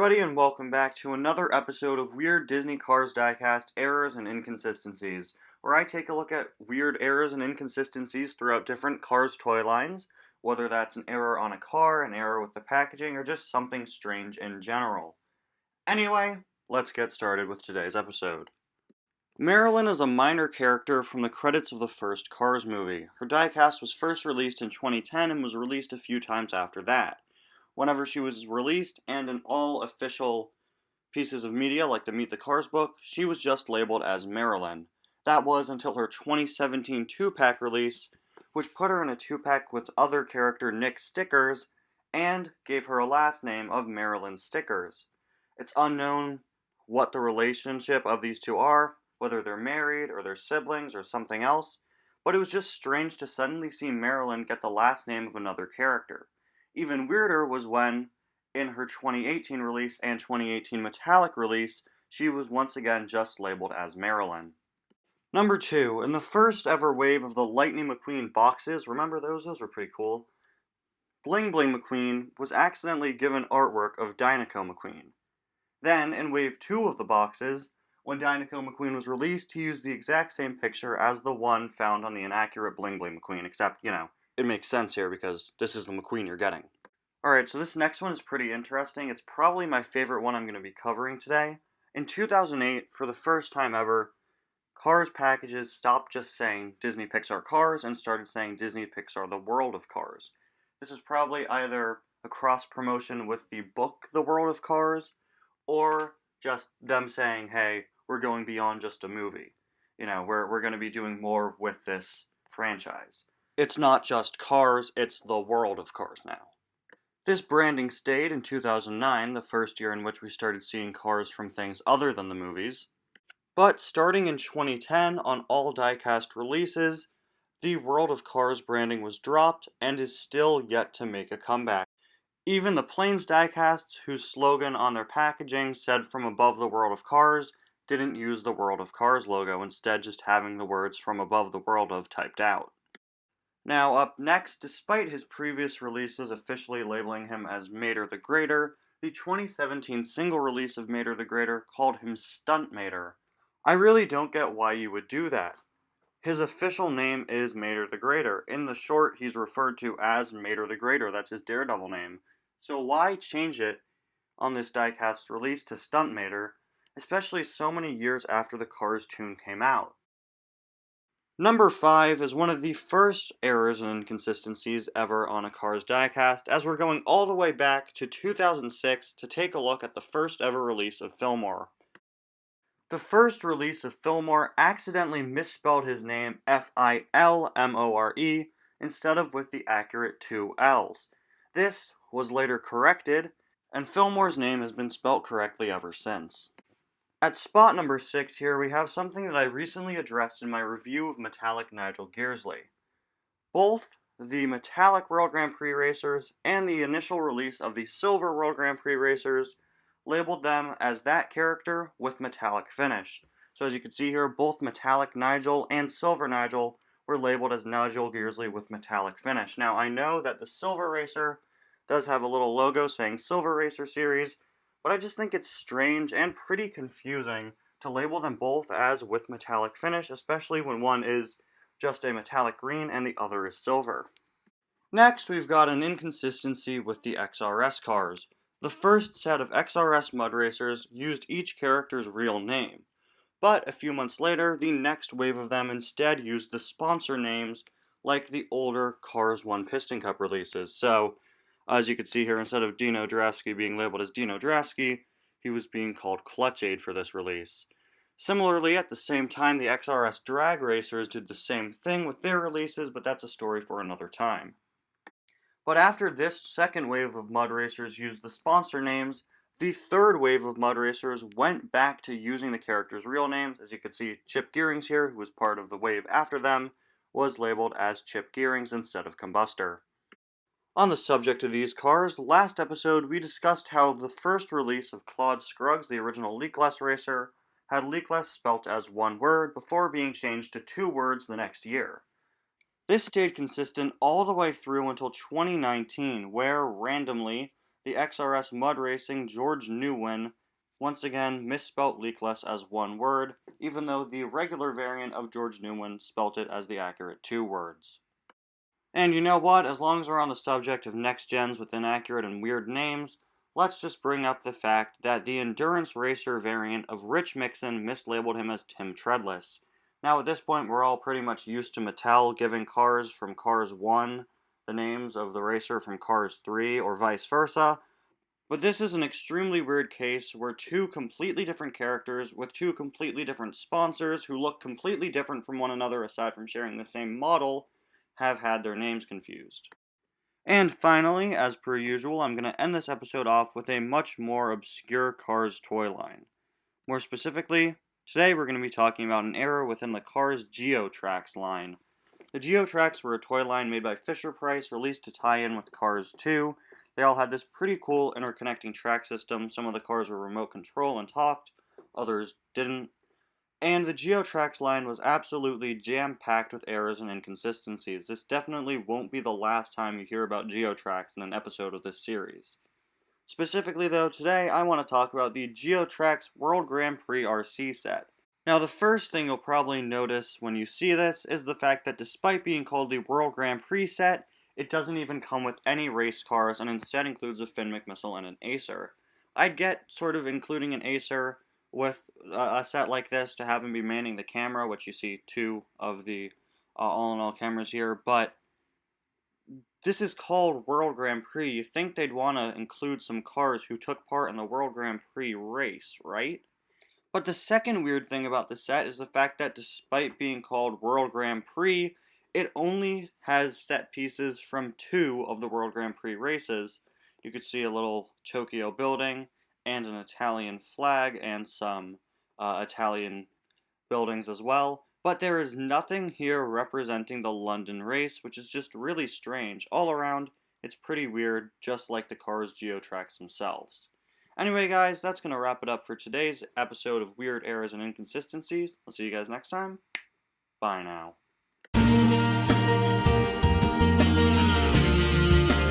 everybody, and welcome back to another episode of Weird Disney Cars Diecast Errors and Inconsistencies, where I take a look at weird errors and inconsistencies throughout different Cars toy lines, whether that's an error on a car, an error with the packaging, or just something strange in general. Anyway, let's get started with today's episode. Marilyn is a minor character from the credits of the first Cars movie. Her diecast was first released in 2010 and was released a few times after that. Whenever she was released, and in all official pieces of media like the Meet the Cars book, she was just labeled as Marilyn. That was until her 2017 2-pack release, which put her in a 2-pack with other character Nick Stickers, and gave her a last name of Marilyn Stickers. It's unknown what the relationship of these two are, whether they're married or they're siblings or something else, but it was just strange to suddenly see Marilyn get the last name of another character. Even weirder was when, in her 2018 release and 2018 metallic release, she was once again just labeled as Marilyn. Number 2, in the first ever wave of the Lightning McQueen boxes, remember those? Those were pretty cool. Bling Bling McQueen was accidentally given artwork of Dinoco McQueen. Then, in wave 2 of the boxes, when Dinoco McQueen was released, he used the exact same picture as the one found on the inaccurate Bling Bling McQueen, except, it makes sense here because this is the McQueen you're getting. Alright, so this next one is pretty interesting. It's probably my favorite one I'm going to be covering today. In 2008, for the first time ever, Cars packages stopped just saying Disney Pixar Cars and started saying Disney Pixar The World of Cars. This is probably either a cross-promotion with the book The World of Cars, or just them saying, hey, we're going beyond just a movie. We're going to be doing more with this franchise. It's not just Cars, it's the world of Cars now. This branding stayed in 2009, the first year in which we started seeing Cars from things other than the movies. But starting in 2010, on all diecast releases, the World of Cars branding was dropped and is still yet to make a comeback. Even the Planes diecasts, whose slogan on their packaging said "From Above the World of Cars," didn't use the World of Cars logo, instead just having the words "From Above the World of" typed out. Now, up next, despite his previous releases officially labeling him as Mater the Greater, the 2017 single release of Mater the Greater called him Stuntmaider. I really don't get why you would do that. His official name is Mater the Greater. In the short, he's referred to as Mater the Greater. That's his Daredevil name. So why change it on this diecast release to Stuntmaider, especially so many years after the Cars tune came out? Number 5 is one of the first errors and inconsistencies ever on a Cars diecast, as we're going all the way back to 2006 to take a look at the first ever release of Fillmore. The first release of Fillmore accidentally misspelled his name Filmore instead of with the accurate 2 L's. This was later corrected, and Fillmore's name has been spelt correctly ever since. At spot number 6 here, we have something that I recently addressed in my review of metallic Nigel Gearsley. Both the metallic World Grand Prix racers and the initial release of the silver World Grand Prix racers labeled them as that character with metallic finish. So as you can see here, both metallic Nigel and silver Nigel were labeled as Nigel Gearsley with metallic finish. Now I know that the silver racer does have a little logo saying Silver Racer Series, but I just think it's strange and pretty confusing to label them both as with metallic finish, especially when one is just a metallic green and the other is silver. Next, we've got an inconsistency with the XRS cars. The first set of XRS Mud Racers used each character's real name, but a few months later, the next wave of them instead used the sponsor names like the older Cars 1 Piston Cup releases. So, as you can see here, instead of Dino Drafsky being labeled as Dino Drafsky, he was being called Clutch Aid for this release. Similarly, at the same time, the XRS Drag Racers did the same thing with their releases, but that's a story for another time. But after this second wave of Mud Racers used the sponsor names, the third wave of Mud Racers went back to using the characters' real names. As you can see, Chip Gearings here, who was part of the wave after them, was labeled as Chip Gearings instead of Combustor. On the subject of these cars, last episode we discussed how the first release of Claude Scruggs, the original Leakless racer, had Leakless spelt as one word before being changed to 2 words the next year. This stayed consistent all the way through until 2019, where, randomly, the XRS Mud Racing George Newman, once again misspelt leakless as one word, even though the regular variant of George Newman spelt it as the accurate 2 words. And you know what? As long as we're on the subject of next gens with inaccurate and weird names, let's just bring up the fact that the Endurance Racer variant of Rich Mixon mislabeled him as Tim Treadless. Now at this point we're all pretty much used to Mattel giving cars from Cars 1 the names of the racer from Cars 3 or vice versa, but this is an extremely weird case where 2 completely different characters with 2 completely different sponsors who look completely different from one another aside from sharing the same model have had their names confused. And finally, as per usual, I'm going to end this episode off with a much more obscure Cars toy line. More specifically, today we're going to be talking about an error within the Cars Geotrax line. The Geotrax were a toy line made by Fisher-Price, released to tie in with Cars 2. They all had this pretty cool interconnecting track system. Some of the cars were remote control and talked, others didn't. And the Geotrax line was absolutely jam-packed with errors and inconsistencies. This definitely won't be the last time you hear about Geotrax in an episode of this series. Specifically though, today I want to talk about the Geotrax World Grand Prix RC set. Now the first thing you'll probably notice when you see this is the fact that despite being called the World Grand Prix set, it doesn't even come with any race cars and instead includes a Finn McMissile and an Acer. I'd get sort of including an Acer with a set like this to have him be manning the camera, which you see 2 of the all-in-all cameras here, but this is called World Grand Prix. You think they'd want to include some cars who took part in the World Grand Prix race, right? But the second weird thing about the set is the fact that despite being called World Grand Prix, it only has set pieces from 2 of the World Grand Prix races. You could see a little Tokyo building and an Italian flag and some Italian buildings as well. But there is nothing here representing the London race, which is just really strange. All around, it's pretty weird, just like the Cars Geotrax themselves. Anyway, guys, that's going to wrap it up for today's episode of Weird Errors and Inconsistencies. I'll see you guys next time. Bye now.